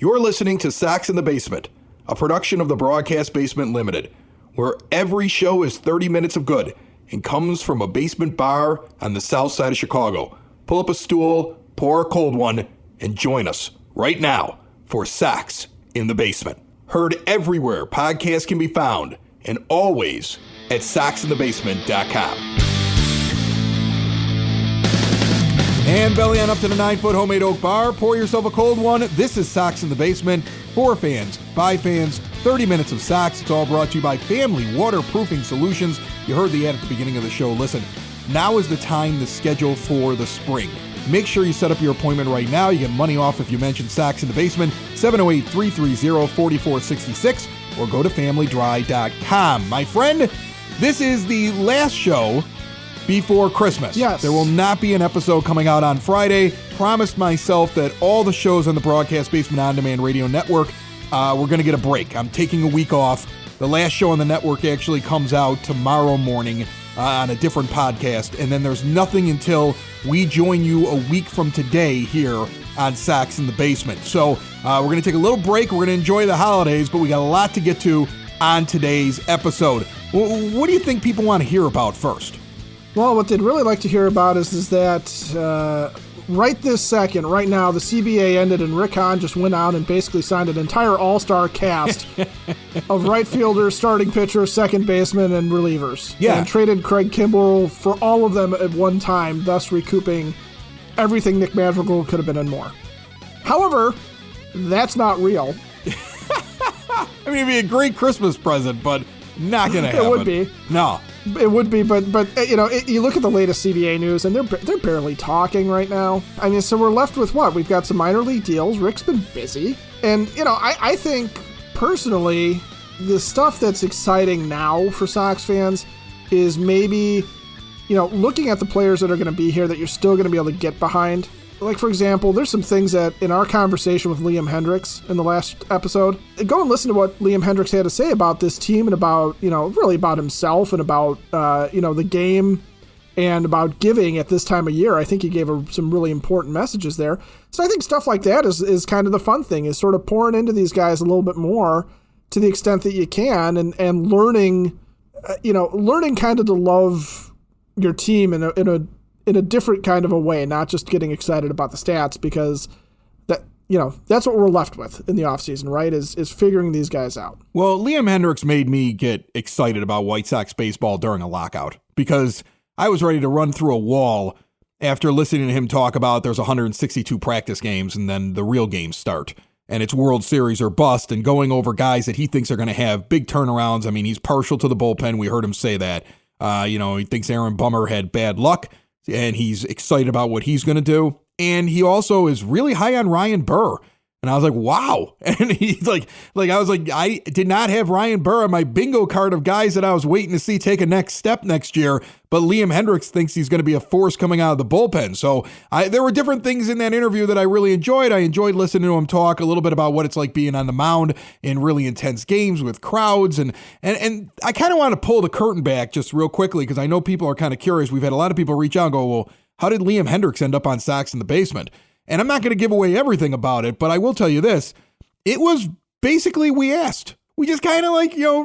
You're listening to Sox in the Basement, a production of the Broadcast Basement Limited, where every show is 30 minutes of good and comes from a basement bar on the south side of Chicago. Pull up a stool, pour a cold one, and join us right now for Sox in the Basement. Heard everywhere podcasts can be found, and always at soxinthebasement.com. And belly on up to the 9-foot homemade oak bar. Pour yourself a cold one. This is Sox in the Basement. For fans, by fans, 30 minutes of Sox. It's all brought to you by Family Waterproofing Solutions. You heard the ad at the beginning of the show. Listen, now is the time to schedule for the spring. Make sure you set up your appointment right now. You get money off if you mention Sox in the Basement, 708-330-4466, or go to familydry.com. My friend, this is the last show before Christmas. Yes. There will not be an episode coming out on Friday. Promised myself that all the shows on the Broadcast Basement On Demand Radio Network, we're going to get a break. I'm taking a week off. The last show on the network actually comes out tomorrow morning on a different podcast, and then there's nothing until we join you a week from today here on Sox in the Basement. So we're going to take a little break. We're going to enjoy the holidays, but we got a lot to get to on today's episode. What do you think people want to hear about first? Well, what they'd really like to hear about is that right this second, right now, the CBA ended and Rick Hahn just went out and basically signed an entire all-star cast of right fielders, starting pitchers, second baseman, and relievers. Yeah. And traded Craig Kimbrell for all of them at one time, thus recouping everything Nick Madrigal could have been and more. However, that's not real. I mean, it'd be a great Christmas present, but not going to happen. It would be. No. It would be, but you know, you look at the latest CBA news, and they're barely talking right now. I mean, so we're left with what? We've got some minor league deals. Rick's been busy. And, you know, I think, personally, the stuff that's exciting now for Sox fans is maybe, you know, looking at the players that are going to be here that you're still going to be able to get behind. Like, for example, there's some things that in our conversation with Liam Hendriks in the last episode, go and listen to what Liam Hendriks had to say about this team and about, you know, really about himself and about, you know, the game and about giving at this time of year. I think he gave some really important messages there. So I think stuff like that is kind of the fun thing, is sort of pouring into these guys a little bit more to the extent that you can and learning, learning kind of to love your team in a different kind of a way, not just getting excited about the stats, because that, you know, that's what we're left with in the offseason, right? Is figuring these guys out. Well, Liam Hendriks made me get excited about White Sox baseball during a lockout, because I was ready to run through a wall after listening to him talk about there's 162 practice games and then the real games start and it's World Series or bust, and going over guys that he thinks are going to have big turnarounds. I mean, he's partial to the bullpen. We heard him say that. He thinks Aaron Bummer had bad luck, and he's excited about what he's going to do. And he also is really high on Ryan Burr. And I was like, wow. And he's like I was like, I did not have Ryan Burr on my bingo card of guys that I was waiting to see take a next step next year. But Liam Hendriks thinks he's going to be a force coming out of the bullpen. So there were different things in that interview that I really enjoyed. I enjoyed listening to him talk a little bit about what it's like being on the mound in really intense games with crowds. And I kind of want to pull the curtain back just real quickly, because I know people are kind of curious. We've had a lot of people reach out and go, well, how did Liam Hendriks end up on Sox in the Basement? And I'm not going to give away everything about it, but I will tell you this. It was basically, we asked. We just kind of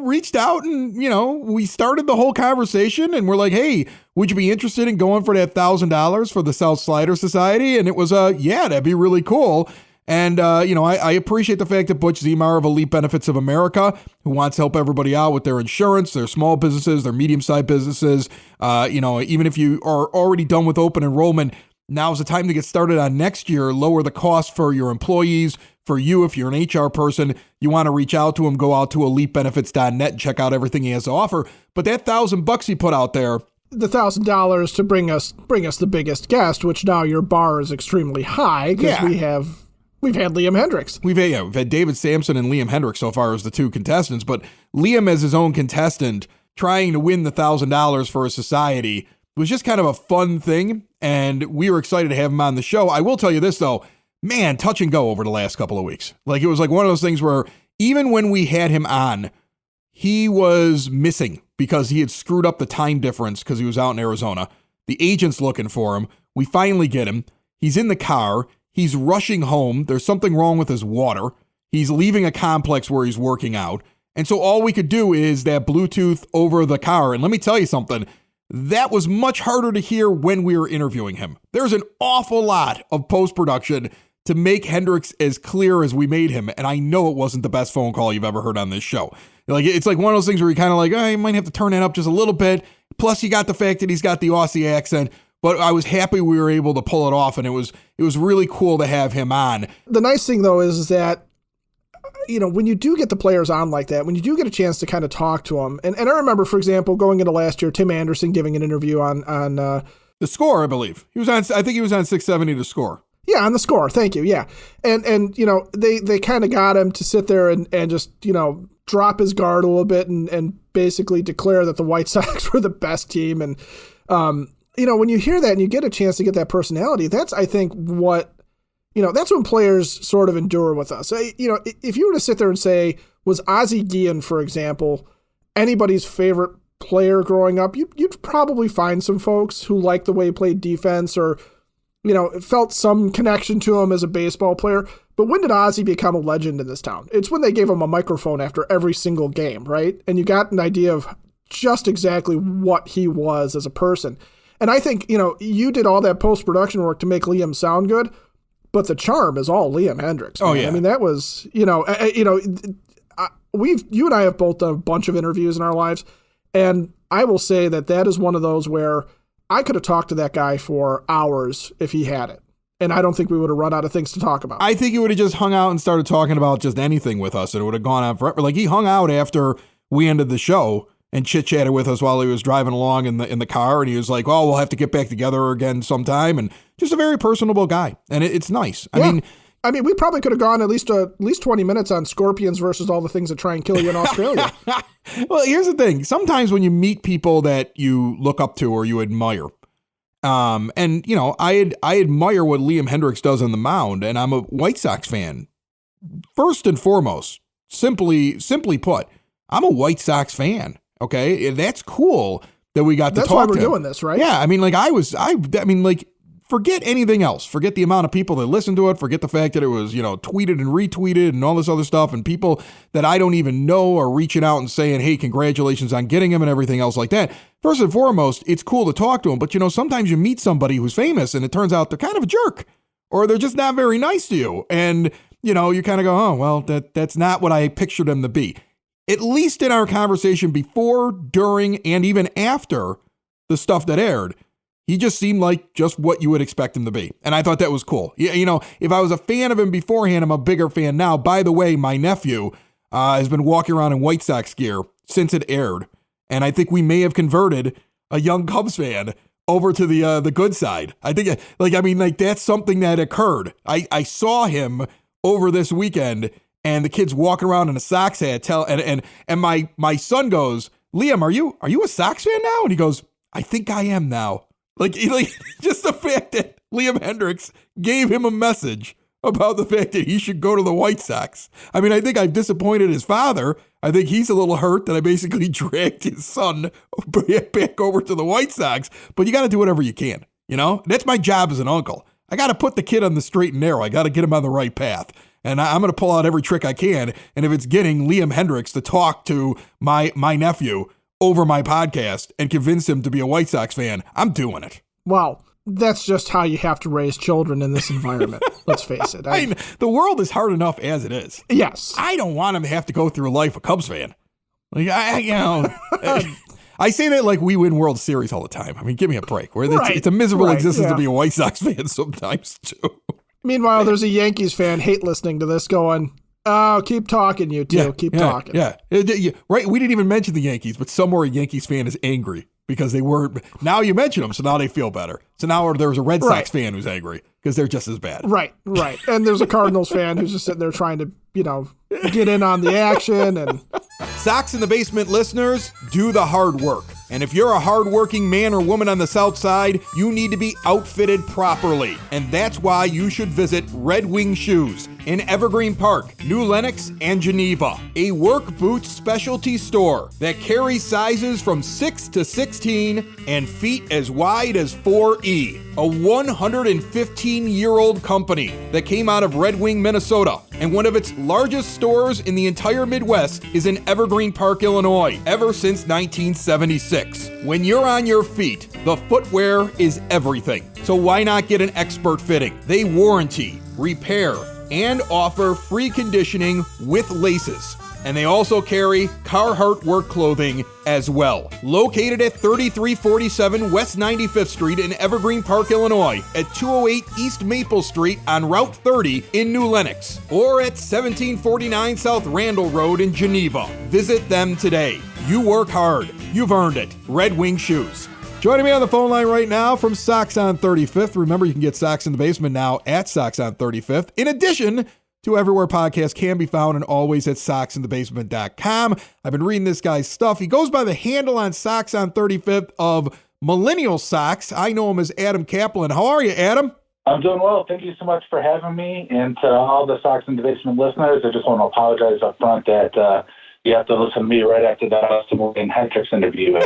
reached out and, we started the whole conversation, and we're like, hey, would you be interested in going for that $1,000 for the South Slider Society? And it was, yeah, that'd be really cool. And, I appreciate the fact that Butch Zemar of Elite Benefits of America, who wants to help everybody out with their insurance, their small businesses, their medium-sized businesses, even if you are already done with open enrollment, now's the time to get started on next year. Lower the cost for your employees. For you, if you're an HR person, you want to reach out to him, go out to elitebenefits.net and check out everything he has to offer. But that $1,000 he put out there, the $1,000 to bring us the biggest guest, which now your bar is extremely high because we've had Liam Hendriks. We've had David Sampson and Liam Hendriks so far as the two contestants, but Liam as his own contestant trying to win the $1,000 for a society was just kind of a fun thing, and we were excited to have him on the show. I will tell you this, though. Man, touch and go over the last couple of weeks. Like, it was like one of those things where even when we had him on, he was missing because he had screwed up the time difference because he was out in Arizona. The agent's looking for him. We finally get him. He's in the car. He's rushing home. There's something wrong with his water. He's leaving a complex where he's working out. And so all we could do is that Bluetooth over the car. And let me tell you something, that was much harder to hear when we were interviewing him. There's an awful lot of post-production to make Hendriks as clear as we made him. And I know it wasn't the best phone call you've ever heard on this show. Like, it's like one of those things where you're kind of like, you might have to turn that up just a little bit. Plus, you got the fact that he's got the Aussie accent. But I was happy we were able to pull it off, and it was really cool to have him on. The nice thing, though, is that, when you do get the players on like that, when you do get a chance to kind of talk to them, and I remember, for example, going into last year, Tim Anderson giving an interview on The Score, I believe. I think he was on 670 to Score. Yeah, on The Score. Thank you. Yeah. And they kind of got him to sit there and just, drop his guard a little bit and basically declare that the White Sox were the best team. And, when you hear that and you get a chance to get that personality, that's, I think, what, that's when players sort of endure with us. If you were to sit there and say, was Ozzie Guillen, for example, anybody's favorite player growing up, you'd probably find some folks who liked the way he played defense or, felt some connection to him as a baseball player. But when did Ozzie become a legend in this town? It's when they gave him a microphone after every single game, right? And you got an idea of just exactly what he was as a person. And I think, you did all that post-production work to make Liam sound good, but the charm is all Liam Hendriks. Oh, yeah. I mean, that was, you and I have both done a bunch of interviews in our lives, and I will say that is one of those where I could have talked to that guy for hours if he had it. And I don't think we would have run out of things to talk about. I think he would have just hung out and started talking about just anything with us, and it would have gone on forever. Like, he hung out after we ended the show and chit-chatted with us while he was driving along in the car, and he was like, "Oh, we'll have to get back together again sometime," and just a very personable guy, and it's nice. I mean, we probably could have gone at least 20 minutes on scorpions versus all the things that try and kill you in Australia. Well, here's the thing. Sometimes when you meet people that you look up to or you admire, I admire what Liam Hendriks does on the mound, and I'm a White Sox fan. First and foremost, simply put, I'm a White Sox fan. Okay, that's cool that we got to talk to him. That's why we're doing this, right? Yeah, forget anything else. Forget the amount of people that listen to it. Forget the fact that it was, tweeted and retweeted and all this other stuff, and people that I don't even know are reaching out and saying, "Hey, congratulations on getting him," and everything else like that. First and foremost, it's cool to talk to him, but sometimes you meet somebody who's famous and it turns out they're kind of a jerk, or they're just not very nice to you, and you kind of go, "Oh, well, that's not what I pictured them to be." At least in our conversation before, during, and even after the stuff that aired, he just seemed like just what you would expect him to be. And I thought that was cool. If I was a fan of him beforehand, I'm a bigger fan now. By the way, my nephew has been walking around in White Sox gear since it aired. And I think we may have converted a young Cubs fan over to the good side. I think, that's something that occurred. I saw him over this weekend, and the kid's walking around in a Sox hat. And my son goes, "Liam, are you a Sox fan now?" And he goes, "I think I am now." Like just the fact that Liam Hendriks gave him a message about the fact that he should go to the White Sox. I mean, I think I've disappointed his father. I think he's a little hurt that I basically dragged his son back over to the White Sox. But you got to do whatever you can. That's my job as an uncle. I got to put the kid on the straight and narrow. I got to get him on the right path. And I'm going to pull out every trick I can. And if it's getting Liam Hendriks to talk to my nephew over my podcast and convince him to be a White Sox fan, I'm doing it. Wow. That's just how you have to raise children in this environment. Let's face it. I mean, the world is hard enough as it is. Yes. I don't want him to have to go through life a Cubs fan. I say that like we win World Series all the time. I mean, give me a break. It's a miserable existence to be a White Sox fan sometimes, too. Meanwhile, there's a Yankees fan hate listening to this going, "Oh, keep talking, you two. Yeah, keep talking." Yeah. Right. We didn't even mention the Yankees, but somewhere a Yankees fan is angry because they weren't. Now you mention them, so now they feel better. So now there's a Red Sox fan who's angry because they're just as bad. Right. And there's a Cardinals fan who's just sitting there trying to, get in on the action. And Sox in the Basement listeners, do the hard work. And if you're a hardworking man or woman on the South Side, you need to be outfitted properly. And that's why you should visit Red Wing Shoes in Evergreen Park, New Lenox, and Geneva. A work boot specialty store that carries sizes from 6 to 16 and feet as wide as 4E. A 115-year-old company that came out of Red Wing, Minnesota, and one of its largest stores in the entire Midwest is in Evergreen Park, Illinois, ever since 1976. When you're on your feet, the footwear is everything. So why not get an expert fitting? They warranty, repair, and offer free conditioning with laces. And they also carry Carhartt work clothing as well. Located at 3347 West 95th Street in Evergreen Park, Illinois, at 208 East Maple Street on Route 30 in New Lenox, or at 1749 South Randall Road in Geneva. Visit them today. You work hard. You've earned it. Red Wing Shoes. Joining me on the phone line right now from Sox On 35th. Remember, you can get Sox in the Basement now at Sox On 35th. In addition to everywhere podcasts can be found and always at soxinthebasement.com. I've been reading this guy's stuff. He goes by the handle on Sox On 35th of Millennial Sox. I know him as Adam Kaplan. How are you, Adam? I'm doing well. Thank you so much for having me. And to all the Sox in the Basement listeners, I just want to apologize up front that you have to listen to me right after that Liam Hendriks interview.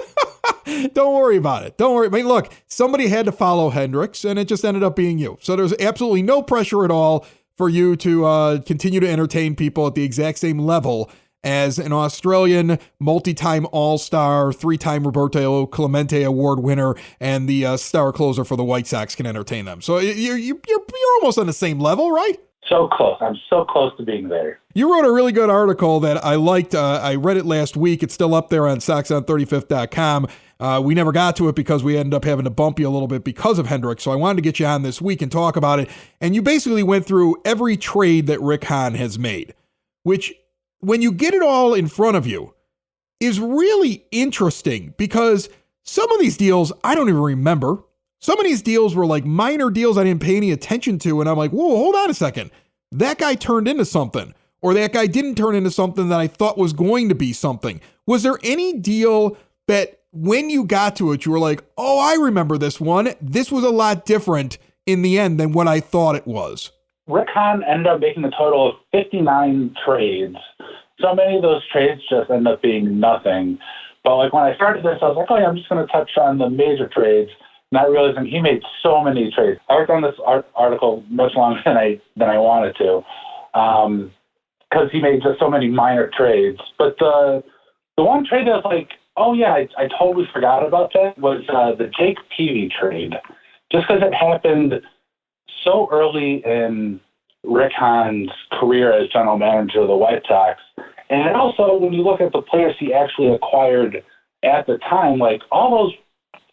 Don't worry about it. Don't worry. I mean, look, somebody had to follow Hendriks, and it just ended up being you. So there's absolutely no pressure at all for you to continue to entertain people at the exact same level as an Australian multi-time All-Star, 3-time Roberto Clemente Award winner, and the star closer for the White Sox can entertain them. So you're almost on the same level, right? So close. I'm so close to being there. You wrote a really good article that I liked. I read it last week. It's still up there on soxon35th.com. We never got to it because we ended up having to bump you a little bit because of Hendriks. So I wanted to get you on this week and talk about it. And you basically went through every trade that Rick Hahn has made, which when you get it all in front of you is really interesting because some of these deals I don't even remember. Some of these deals were like minor deals I didn't pay any attention to. And I'm like, whoa, hold on a second. That guy turned into something, or that guy didn't turn into something that I thought was going to be something. Was there any deal that when you got to it, you were like, oh, I remember this one. This was a lot different in the end than what I thought it was? Rick Hahn ended up making a total of 59 trades. So many of those trades just end up being nothing. But like when I started this, I was like, oh yeah, I'm just going to touch on the major trades, not realizing he made so many trades. I worked on this article much longer than I wanted to, because he made just so many minor trades. But the one trade that was like, oh yeah, I totally forgot about that was the Jake Peavy trade, just because it happened so early in Rick Hahn's career as general manager of the White Sox. And also, when you look at the players he actually acquired at the time, like all those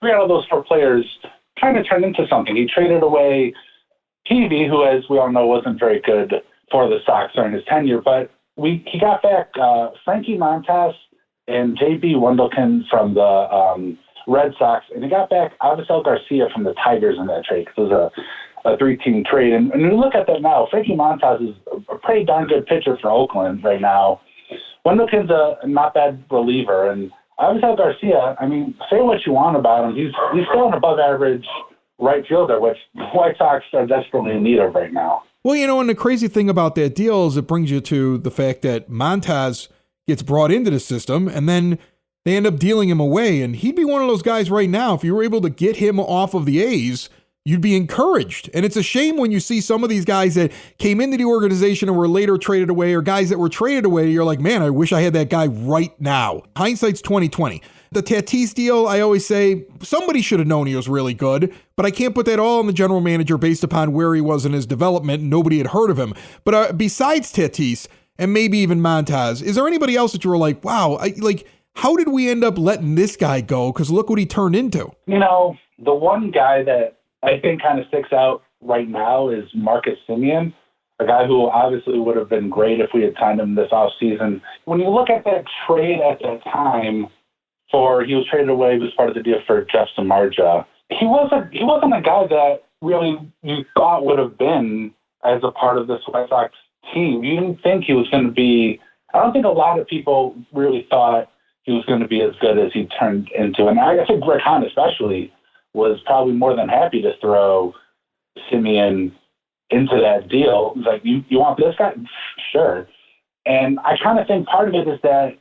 3 out of those 4 players kind of turned into something. He traded away Peavy, who, as we all know, wasn't very good for the Sox during his tenure, but he got back Frankie Montas and J.B. Wendelken from the Red Sox, and he got back Avisel Garcia from the Tigers in that trade, because it was a 3-team trade. And when you look at that now, Frankie Montas is a pretty darn good pitcher for Oakland right now. Wendelken's a not bad reliever, and Avisel Garcia, I mean, say what you want about him, he's still an above-average right fielder, which the White Sox are desperately in need of right now. Well, you know, and the crazy thing about that deal is it brings you to the fact that Montas gets brought into the system, and then they end up dealing him away. And he'd be one of those guys right now, if you were able to get him off of the A's, you'd be encouraged. And it's a shame when you see some of these guys that came into the organization and were later traded away, or guys that were traded away, you're like, man, I wish I had that guy right now. Hindsight's 20/20. The Tatis deal, I always say, somebody should have known he was really good, but I can't put that all on the general manager based upon where he was in his development. Nobody had heard of him. But besides Tatis, and maybe even Montas, is there anybody else that you were like, wow, how did we end up letting this guy go? Because look what he turned into. You know, the one guy that I think kind of sticks out right now is Marcus Semien, a guy who obviously would have been great if we had signed him this offseason. When you look at that trade at that time, he was traded away, he was part of the deal for Jeff Samardzija. He wasn't a guy that really you thought would have been as a part of this White Sox team. You didn't think he was going to be. I don't think a lot of people really thought he was going to be as good as he turned into. And I think Rick Hahn especially was probably more than happy to throw Semien into that deal. He's like, you want this guy? Sure. And I kind of think part of it is that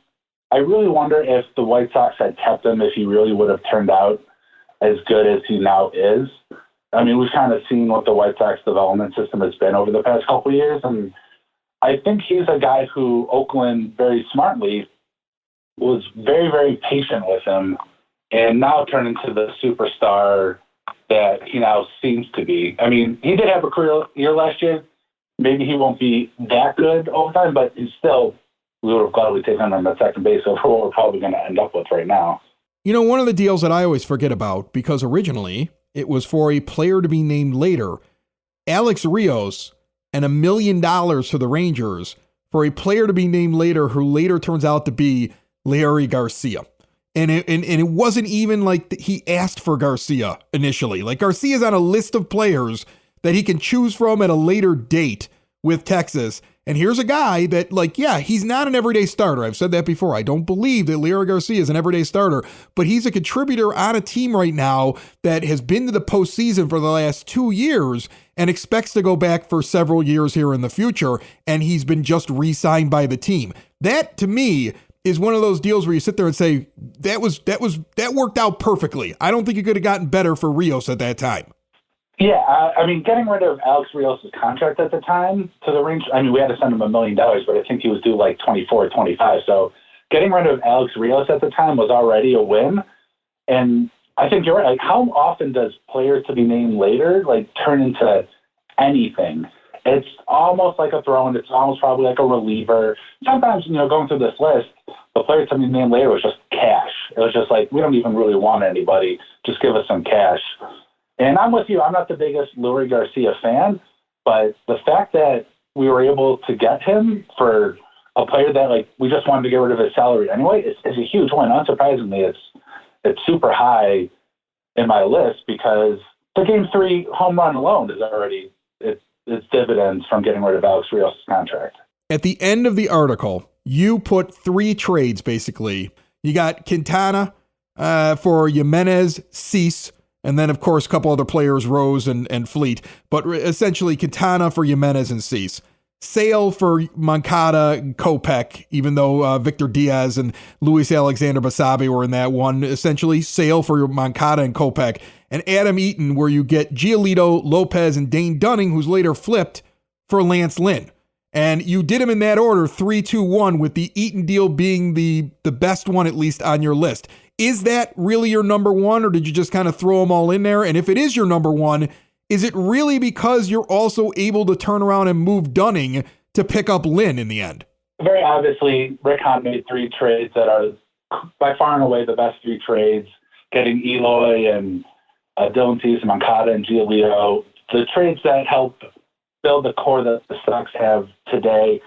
I really wonder if the White Sox had kept him, if he really would have turned out as good as he now is. I mean, we've kind of seen what the White Sox development system has been over the past couple of years, and I think he's a guy who Oakland very smartly was very, very patient with him and now turned into the superstar that he now seems to be. I mean, he did have a career year last year. Maybe he won't be that good all the time, but he's still, we would have gladly taken him at second base over what we're probably going to end up with right now. You know, one of the deals that I always forget about, because originally it was for a player to be named later, Alex Rios, and $1 million for the Rangers for a player to be named later who later turns out to be Larry Garcia. And it wasn't even like he asked for Garcia initially. Like, Garcia's on a list of players that he can choose from at a later date with Texas. And here's a guy that, like, yeah, he's not an everyday starter. I've said that before. I don't believe that Larry Garcia is an everyday starter, but he's a contributor on a team right now that has been to the postseason for the last 2 years and expects to go back for several years here in the future. And he's been just re-signed by the team. That, to me, is one of those deals where you sit there and say, that worked out perfectly. I don't think it could have gotten better for Rios at that time. Yeah, I mean, getting rid of Alex Rios' contract at the time to the Rangers, I mean, we had to send him $1 million, but I think he was due like 24 or 25. So getting rid of Alex Rios at the time was already a win. And I think you're right. Like, how often does players to be named later, like, turn into anything? It's almost like a throw-in. It's almost probably like a reliever. Sometimes, you know, going through this list, the player to be named later was just cash. It was just like, we don't even really want anybody. Just give us some cash. And I'm with you. I'm not the biggest Luis Garcia fan, but the fact that we were able to get him for a player that, like, we just wanted to get rid of his salary anyway, is a huge win. Unsurprisingly, it's super high in my list because the Game 3 home run alone is already it's dividends from getting rid of Alex Rios' contract. At the end of the article, you put 3 trades, basically. You got Quintana for Jimenez, Cease, and then, of course, a couple other players, Rose and Fleet. But essentially, Quintana for Jimenez and Cease. Sale for Moncada and Kopech, even though Victor Diaz and Luis Alexander Basabe were in that one. Essentially, sale for Moncada and Kopech. And Adam Eaton, where you get Giolito, Lopez, and Dane Dunning, who's later flipped for Lance Lynn. And you did them in that order, 3-2-1, with the Eaton deal being the best one, at least on your list. Is that really your number one, or did you just kind of throw them all in there? And if it is your number one, is it really because you're also able to turn around and move Dunning to pick up Lynn in the end? Very obviously, Rick Hahn made 3 trades that are by far and away the best 3 trades, getting Eloy and Dylan Cease, Moncada, and Giolito. The trades that help build the core that the Sox have today.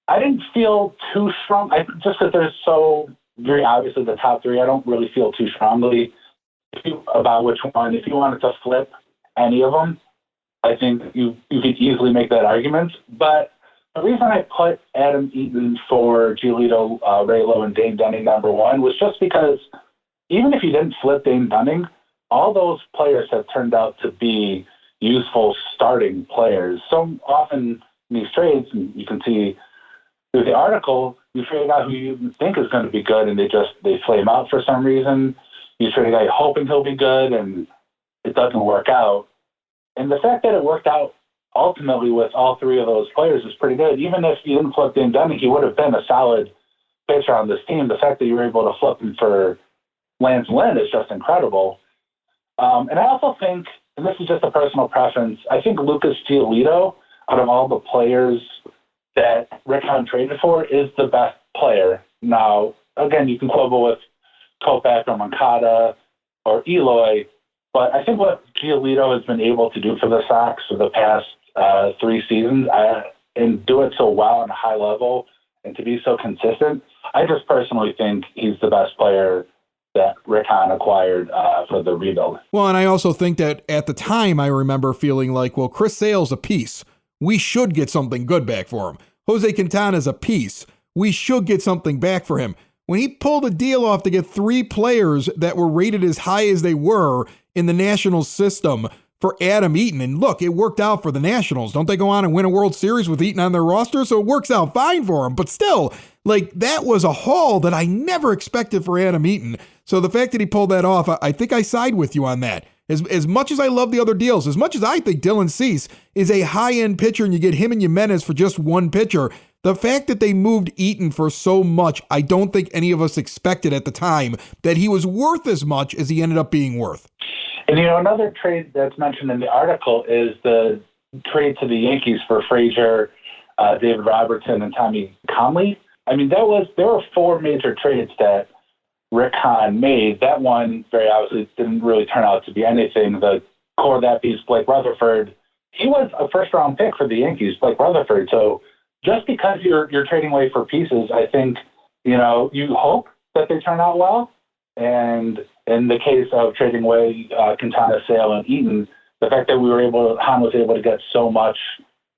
I didn't feel too strong. Just because they're so very obviously the top 3, I don't really feel too strongly about which one. If you wanted to flip any of them, I think you could easily make that argument. But the reason I put Adam Eaton for Giolito, Raylo, and Dane Dunning number 1 was just because even if you didn't flip Dane Dunning, all those players have turned out to be useful starting players. So often in these trades, and you can see through the article, you trade a guy who you think is going to be good, and they flame out for some reason. You trade a guy hoping he'll be good, and it doesn't work out. And the fact that it worked out ultimately with all 3 of those players is pretty good. Even if you didn't flip Dane Dunning, he would have been a solid pitcher on this team. The fact that you were able to flip him for Lance Lynn is just incredible. And I also think, and this is just a personal preference, I think Lucas Giolito, out of all the players that Rick Hahn traded for, is the best player. Now, again, you can quibble with Kopech or Moncada or Eloy, but I think what Giolito has been able to do for the Sox for the past 3 seasons and do it so well on a high level and to be so consistent, I just personally think he's the best player that Rick Hahn acquired for the rebuild. Well, and I also think that at the time I remember feeling like, well, Chris Sale's a piece. We should get something good back for him. Jose Quintana's a piece. We should get something back for him. When he pulled a deal off to get 3 players that were rated as high as they were in the Nationals system for Adam Eaton. And look, it worked out for the Nationals. Don't they go on and win a World Series with Eaton on their roster? So it works out fine for them. But still, like, that was a haul that I never expected for Adam Eaton. So the fact that he pulled that off, I think I side with you on that. As much as I love the other deals, as much as I think Dylan Cease is a high-end pitcher and you get him and Jimenez for just one pitcher, the fact that they moved Eaton for so much, I don't think any of us expected at the time that he was worth as much as he ended up being worth. And, another trade that's mentioned in the article is the trade to the Yankees for Frazier, David Robertson, and Tommy Conley. I mean, there were 4 major trades that Rick Hahn made. That one very obviously didn't really turn out to be anything. The core of that piece, Blake Rutherford, he was a first-round pick for the Yankees, Blake Rutherford. So just because you're trading away for pieces, I think, you hope that they turn out well. And in the case of trading away Quintana, Sale, and Eaton, the fact that Hahn was able to get so much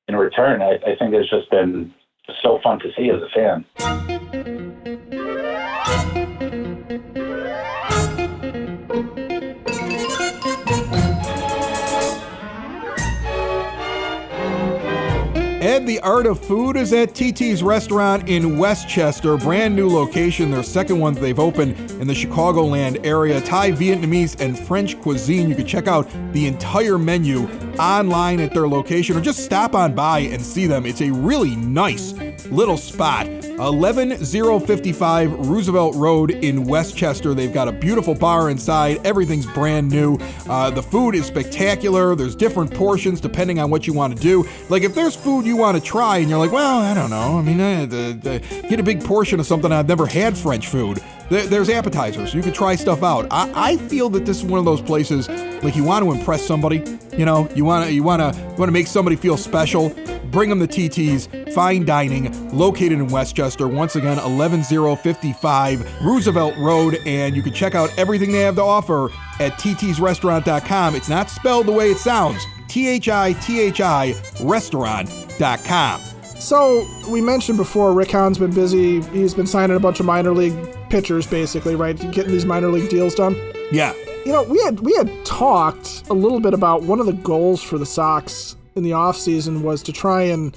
in return, I think has just been so fun to see as a fan. Ed, the Art of Food is at TT's Restaurant in Westchester. Brand new location. Their second one they've opened in the Chicagoland area. Thai, Vietnamese, and French cuisine. You can check out the entire menu online at their location or just stop on by and see them. It's a really nice little spot. 11055 Roosevelt Road in Westchester. They've got a beautiful bar inside. Everything's brand new. The food is spectacular. There's different portions depending on what you want to do. Like if there's food you want to try and you're like, well, I don't know. I mean, get a big portion of something. I've never had French food. There's appetizers. You can try stuff out. I feel that this is one of those places, like you want to impress somebody. You want to make somebody feel special. Bring them to TT's Fine Dining, located in Westchester. Once again, 11055 Roosevelt Road, and you can check out everything they have to offer at ttsrestaurant.com. It's not spelled the way it sounds. THITHI restaurant.com. So we mentioned before, Rick Hahn's been busy. He's been signing a bunch of minor league pitchers, basically, right? Getting these minor league deals done. Yeah. We had talked a little bit about one of the goals for the Sox in the offseason was to try and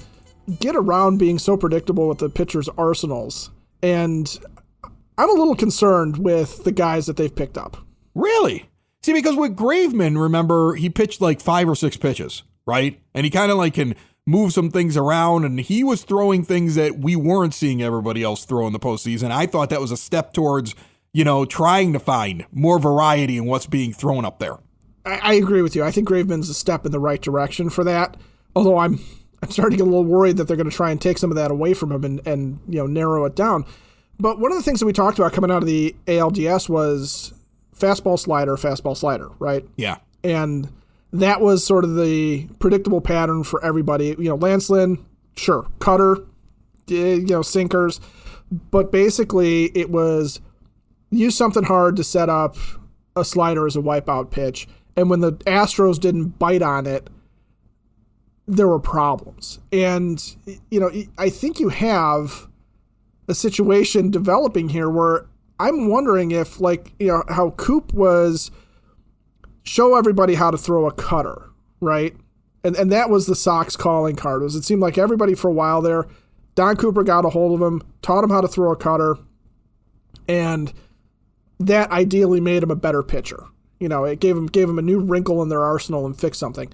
get around being so predictable with the pitchers' arsenals. And I'm a little concerned with the guys that they've picked up. Really? See, because with Graveman, remember, he pitched like 5 or 6 pitches, right? And he kind of like can move some things around, and he was throwing things that we weren't seeing everybody else throw in the postseason. I thought that was a step towards, trying to find more variety in what's being thrown up there. I agree with you. I think Graveman's a step in the right direction for that. Although I'm starting to get a little worried that they're going to try and take some of that away from him and narrow it down. But one of the things that we talked about coming out of the ALDS was fastball, slider, right? Yeah. And that was sort of the predictable pattern for everybody. Lance Lynn, sure, cutter, sinkers. But basically it was use something hard to set up a slider as a wipeout pitch. And when the Astros didn't bite on it, there were problems. And, I think you have a situation developing here where I'm wondering if, how Coop was show everybody how to throw a cutter, right? And that was the Sox calling card. It seemed like everybody for a while there, Don Cooper got a hold of him, taught him how to throw a cutter, and that ideally made him a better pitcher. It gave him a new wrinkle in their arsenal and fixed something.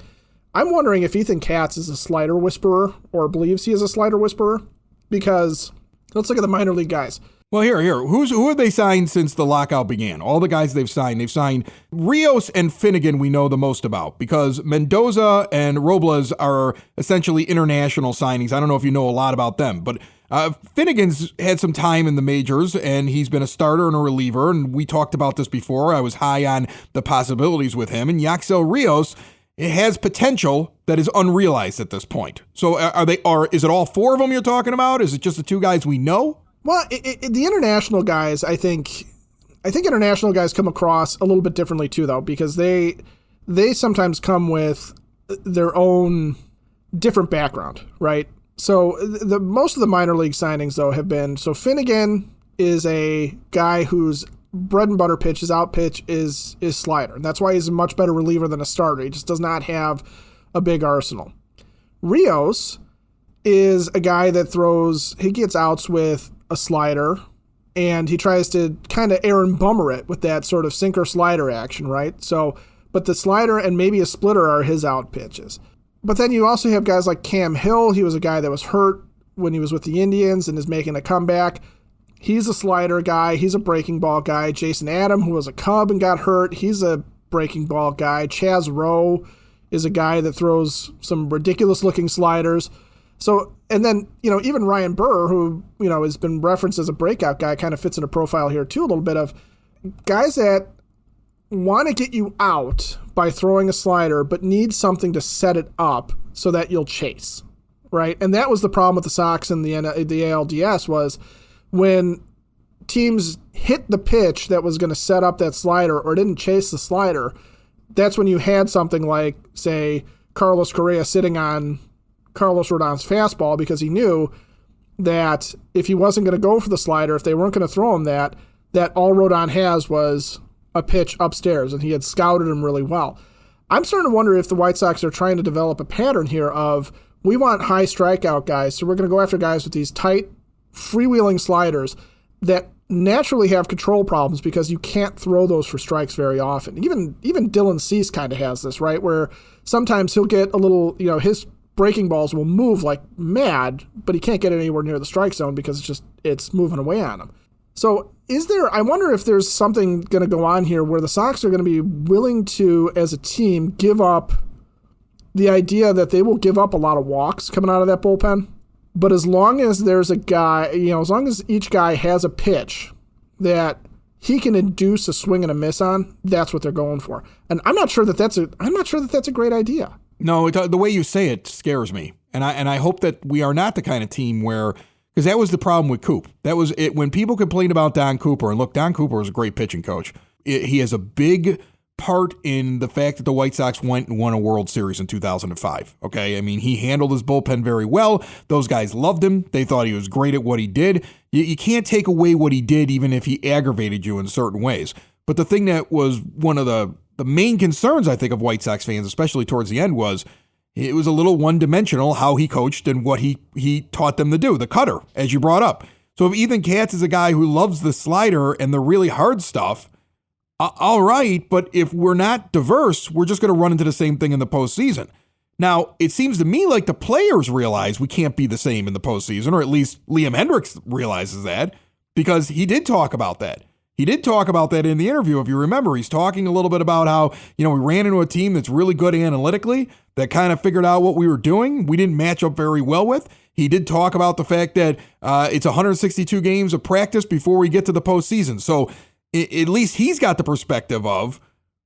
I'm wondering if Ethan Katz is a slider whisperer or believes he is a slider whisperer, because let's look at the minor league guys. Well, here. Who have they signed since the lockout began? All the guys they've signed Rios and Finnegan we know the most about, because Mendoza and Robles are essentially international signings. I don't know if you know a lot about them, but Finnegan's had some time in the majors, and he's been a starter and a reliever, and we talked about this before. I was high on the possibilities with him, and Yaxel Rios, it has potential that is unrealized at this point. So is it all 4 of them you're talking about? Is it just the 2 guys we know? Well, the international guys, I think international guys come across a little bit differently too, though, because they sometimes come with their own different background, right? So most of the minor league signings, though, have been, so Finnegan is a guy who's bread and butter pitch, his out pitch is slider. And that's why he's a much better reliever than a starter. He just does not have a big arsenal. Rios is a guy that he gets outs with a slider, and he tries to kind of Aaron Bummer it with that sort of sinker slider action, right? So, but the slider and maybe a splitter are his out pitches. But then you also have guys like Cam Hill. He was a guy that was hurt when he was with the Indians and is making a comeback. He's a slider guy. He's a breaking ball guy. Jason Adam, who was a Cub and got hurt, he's a breaking ball guy. Chaz Rowe is a guy that throws some ridiculous-looking sliders. So, and then, even Ryan Burr, who, has been referenced as a breakout guy, kind of fits in a profile here, too, a little bit of guys that want to get you out by throwing a slider, but need something to set it up so that you'll chase, right? And that was the problem with the Sox in the ALDS was when teams hit the pitch that was going to set up that slider or didn't chase the slider, that's when you had something like, say, Carlos Correa sitting on Carlos Rodon's fastball because he knew that if he wasn't going to go for the slider, if they weren't going to throw him that all Rodon has was a pitch upstairs, and he had scouted him really well. I'm starting to wonder if the White Sox are trying to develop a pattern here of we want high strikeout guys, so we're going to go after guys with these tight, freewheeling sliders that naturally have control problems because you can't throw those for strikes very often. Even Dylan Cease kind of has this, right, where sometimes he'll get a little, his breaking balls will move like mad, but he can't get anywhere near the strike zone because it's moving away on him. So I wonder if there's something going to go on here where the Sox are going to be willing to, as a team, give up the idea that they will give up a lot of walks coming out of that bullpen. But as long as there's a guy, as long as each guy has a pitch that he can induce a swing and a miss on, that's what they're going for. And I'm not sure that that's a great idea. No, the way you say it scares me. And I hope that we are not the kind of team where, because that was the problem with Coop. That was it when people complained about Don Cooper. And look, Don Cooper was a great pitching coach. He has a big part in the fact that the White Sox went and won a World Series in 2005. Okay, I mean, he handled his bullpen very well. Those guys loved him. They thought he was great at what he did. You can't take away what he did, even if he aggravated you in certain ways. But the thing that was one of the main concerns, I think, of White Sox fans, especially towards the end, was it was a little one-dimensional how he coached and what he taught them to do, the cutter, as you brought up. So if Ethan Katz is a guy who loves the slider and the really hard stuff, all right, but if we're not diverse, we're just going to run into the same thing in the postseason. Now, it seems to me like the players realize we can't be the same in the postseason, or at least Liam Hendriks realizes that, because he did talk about that. He did talk about that in the interview, if you remember. He's talking a little bit about how, we ran into a team that's really good analytically, that kind of figured out what we were doing. We didn't match up very well with. He did talk about the fact that it's 162 games of practice before we get to the postseason. So at least he's got the perspective of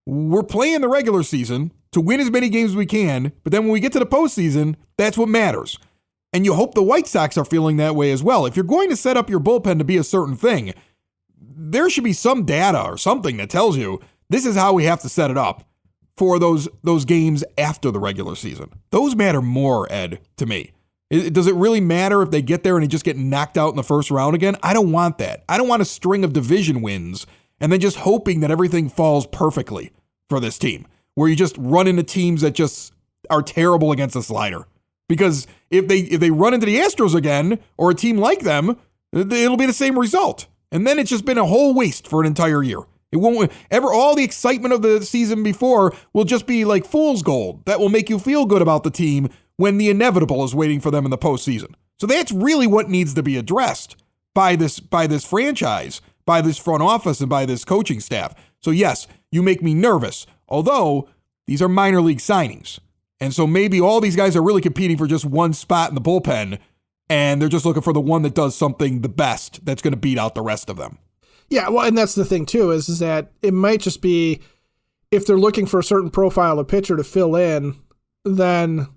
we're playing the regular season to win as many games as we can, but then when we get to the postseason, that's what matters. And you hope the White Sox are feeling that way as well. If you're going to set up your bullpen to be a certain thing, there should be some data or something that tells you this is how we have to set it up for those games after the regular season. Those matter more, Ed, to me. Does it really matter if they get there and they just get knocked out in the first round again? I don't want that. I don't want a string of division wins and then just hoping that everything falls perfectly for this team, where you just run into teams that just are terrible against the slider. Because if they run into the Astros again or a team like them, it'll be the same result. And then it's just been a whole waste for an entire year. It won't ever, all the excitement of the season before will just be like fool's gold that will make you feel good about the team when the inevitable is waiting for them in the postseason. So that's really what needs to be addressed by this franchise, by this front office, and by this coaching staff. So yes, you make me nervous, although these are minor league signings. And so maybe all these guys are really competing for just one spot in the bullpen, and they're just looking for the one that does something the best that's going to beat out the rest of them. Yeah, well, and that's the thing, too, is that it might just be if they're looking for a certain profile of pitcher to fill in, then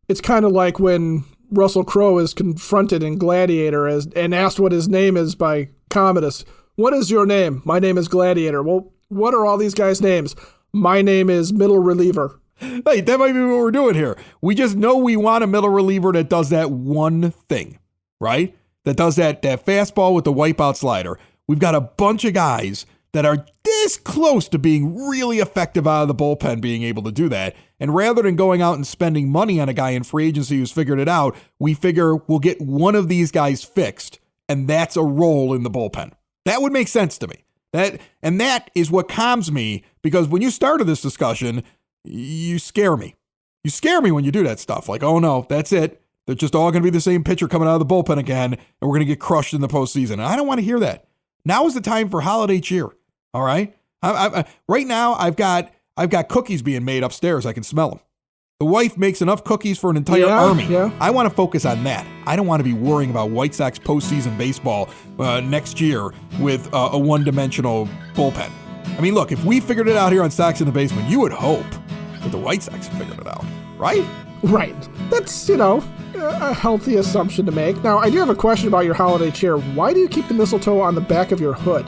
it's kind of like when Russell Crowe is confronted in Gladiator and asked what his name is by Commodus. What is your name? My name is Gladiator. Well, what are all these guys' names? My name is middle reliever. Hey, that might be what we're doing here. We just know we want a middle reliever that does that one thing, right? That does that fastball with the wipeout slider. We've got a bunch of guys that are this close to being really effective out of the bullpen being able to do that. And rather than going out and spending money on a guy in free agency who's figured it out, we figure we'll get one of these guys fixed, and that's a role in the bullpen. That would make sense to me. That is what calms me, because when you started this discussion, you scare me. You scare me when you do that stuff. Like, oh no, that's it. They're just all going to be the same pitcher coming out of the bullpen again, and we're going to get crushed in the postseason. And I don't want to hear that. Now is the time for holiday cheer. All right. Right now, I've got cookies being made upstairs. I can smell them. The wife makes enough cookies for an entire army. Yeah. I want to focus on that. I don't want to be worrying about White Sox postseason baseball next year with a one-dimensional bullpen. I mean, look, if we figured it out here on Sox in the Basement, you would hope that the White Sox figured it out, right? Right. That's, a healthy assumption to make. Now, I do have a question about your holiday cheer. Why do you keep the mistletoe on the back of your hood?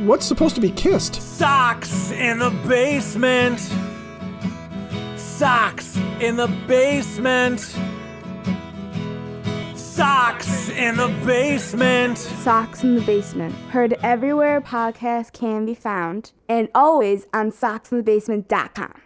What's supposed to be kissed? Sox in the basement. Sox in the basement. Sox in the basement. Sox in the Basement. Heard everywhere podcasts can be found, and always on soxinthebasement.com.